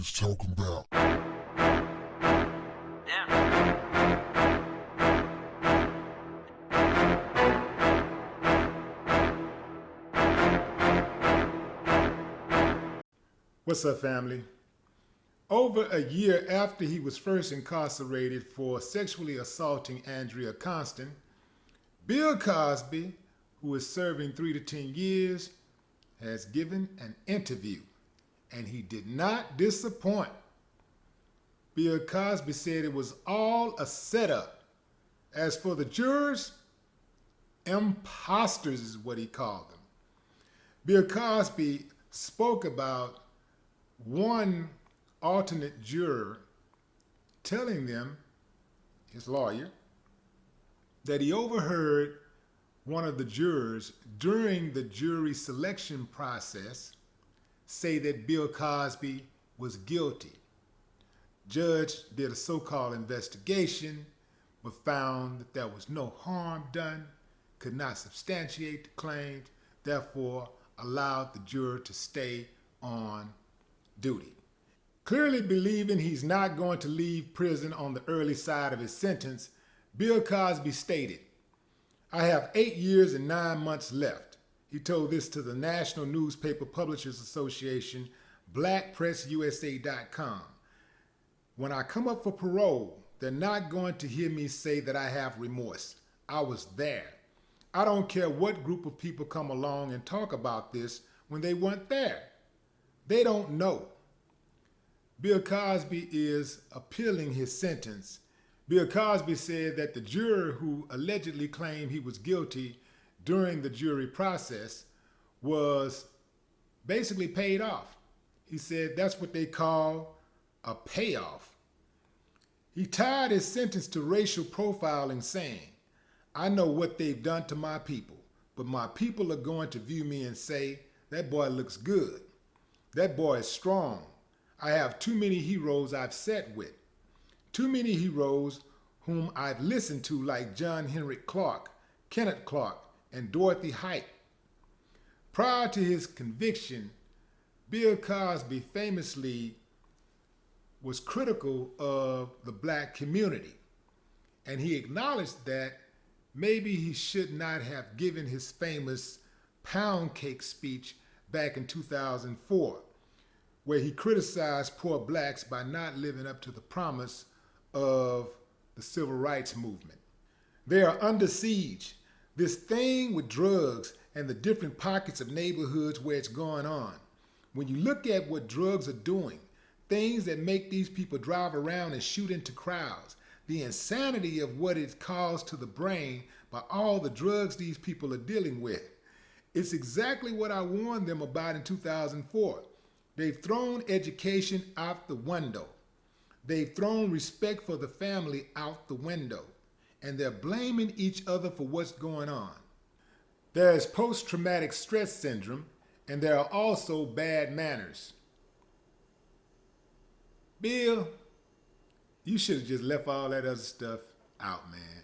is talking about. What's up, family? Over a year after he was first incarcerated for sexually assaulting Andrea Constant, Bill Cosby, who is serving 3 to 10 years, has given an interview, and he did not disappoint. Bill Cosby said it was all a setup. As for the jurors, imposters is what he called them. Bill Cosby spoke about one alternate juror telling them, his lawyer, that he overheard one of the jurors during the jury selection process say that Bill Cosby was guilty. Judge did a so-called investigation, but found that there was no harm done, could not substantiate the claims, therefore allowed the juror to stay on duty. Clearly believing he's not going to leave prison on the early side of his sentence, Bill Cosby stated, "I have 8 years and 9 months left." He told this to the National Newspaper Publishers Association, blackpressusa.com. "When I come up for parole, they're not going to hear me say that I have remorse. I was there. I don't care what group of people come along and talk about this when they weren't there. They don't know." Bill Cosby is appealing his sentence. Bill Cosby said that the juror who allegedly claimed he was guilty during the jury process was basically paid off. He said that's what they call a payoff. He tied his sentence to racial profiling, saying, "I know what they've done to my people, but my people are going to view me and say, that boy looks good. That boy is strong. I have too many heroes I've sat with. Too many heroes whom I've listened to, like John Henry Clark, Kenneth Clark, and Dorothy Height." Prior to his conviction, Bill Cosby famously was critical of the black community, and he acknowledged that maybe he should not have given his famous pound cake speech back in 2004, where he criticized poor blacks by not living up to the promise of the civil rights movement. They are under siege. This thing with drugs and the different pockets of neighborhoods where it's going on. When you look at what drugs are doing, things that make these people drive around and shoot into crowds, the insanity of what it caused to the brain by all the drugs these people are dealing with. It's exactly what I warned them about in 2004. They've thrown education out the window. They've thrown respect for the family out the window. And they're blaming each other for what's going on. There is post-traumatic stress syndrome, and there are also bad manners. Bill, you should have just left all that other stuff out, man.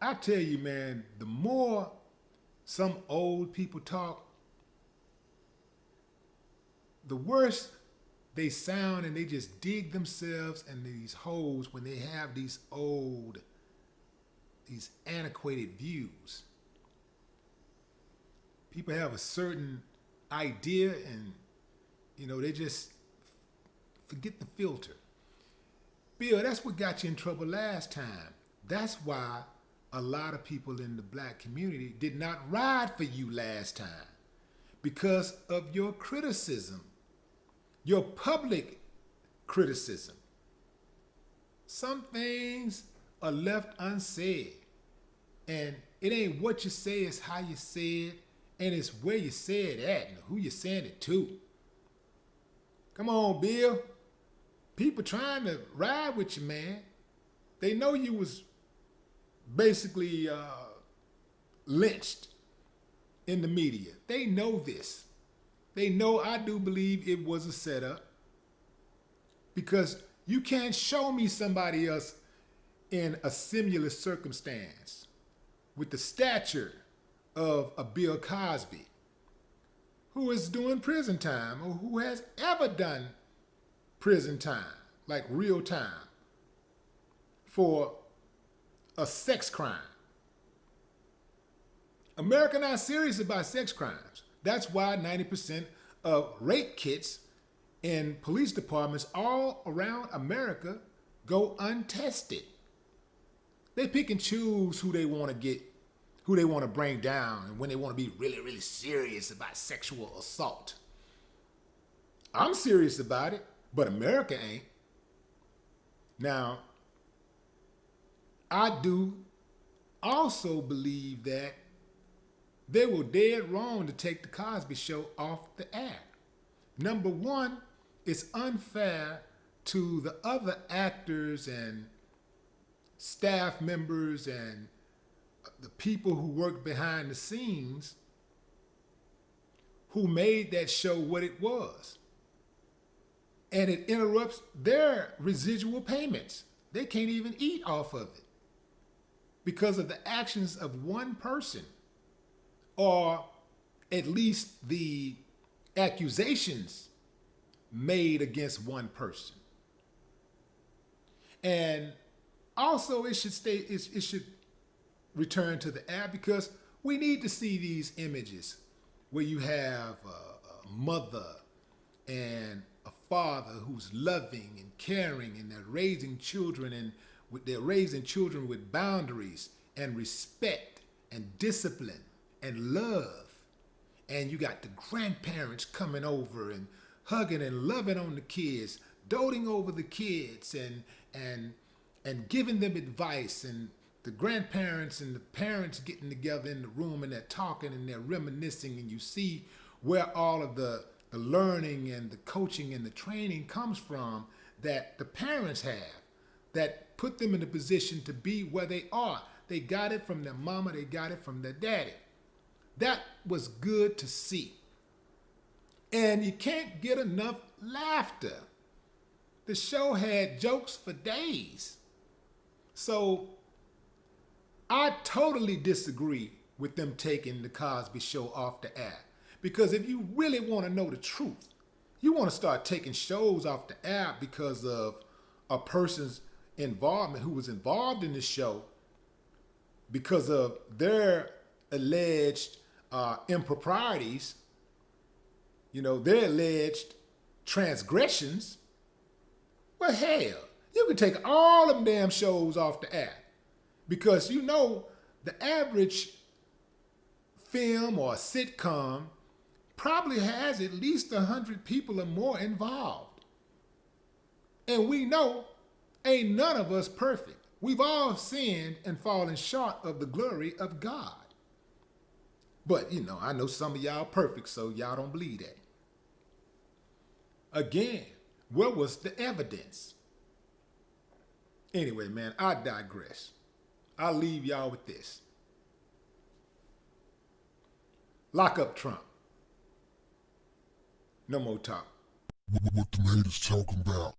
I tell you, man, the more some old people talk, the worse they sound, and they just dig themselves in these holes when they have these antiquated views. People have a certain idea and, they just forget the filter. Bill, that's what got you in trouble last time. That's why a lot of people in the black community did not ride for you last time, because of your criticism. Your public criticism. Some things are left unsaid. And it ain't what you say, it's how you say it. And it's where you say it at and who you're saying it to. Come on, Bill. People trying to ride with you, man. They know you was basically lynched in the media. They know this. They know I do believe it was a setup, because you can't show me somebody else in a similar circumstance with the stature of a Bill Cosby, who is doing prison time or who has ever done prison time, like real time, for a sex crime. America not serious about sex crimes. That's why 90% of rape kits in police departments all around America go untested. They pick and choose who they want to get, who they want to bring down, and when they want to be really, really serious about sexual assault. I'm serious about it, but America ain't. Now, I do also believe that they were dead wrong to take the Cosby Show off the air. Number one, it's unfair to the other actors and staff members and the people who work behind the scenes who made that show what it was. And it interrupts their residual payments. They can't even eat off of it because of the actions of one person, or at least the accusations made against one person. And also it should return to the air, because we need to see these images where you have a mother and a father who's loving and caring, and they're raising children, and they're raising children with boundaries and respect and discipline and love. And you got the grandparents coming over and hugging and loving on the kids, doting over the kids and giving them advice, and the grandparents and the parents getting together in the room, and they're talking and they're reminiscing, and you see where all of the learning and the coaching and the training comes from that the parents have, that put them in a position to be where they are. They got it from their mama, they got it from their daddy. That was good to see. And you can't get enough laughter. The show had jokes for days. So I totally disagree with them taking the Cosby Show off the air. Because if you really want to know the truth, you want to start taking shows off the air because of a person's involvement, who was involved in the show, because of their alleged improprieties, their alleged transgressions. Well, hell, you can take all them damn shows off the air, because the average film or sitcom probably has at least 100 people or more involved. And we know ain't none of us perfect. We've all sinned and fallen short of the glory of God. But, I know some of y'all perfect, so y'all don't believe that. Again, where was the evidence? Anyway, man, I digress. I'll leave y'all with this. Lock up Trump. No more talk. What the haters talking about?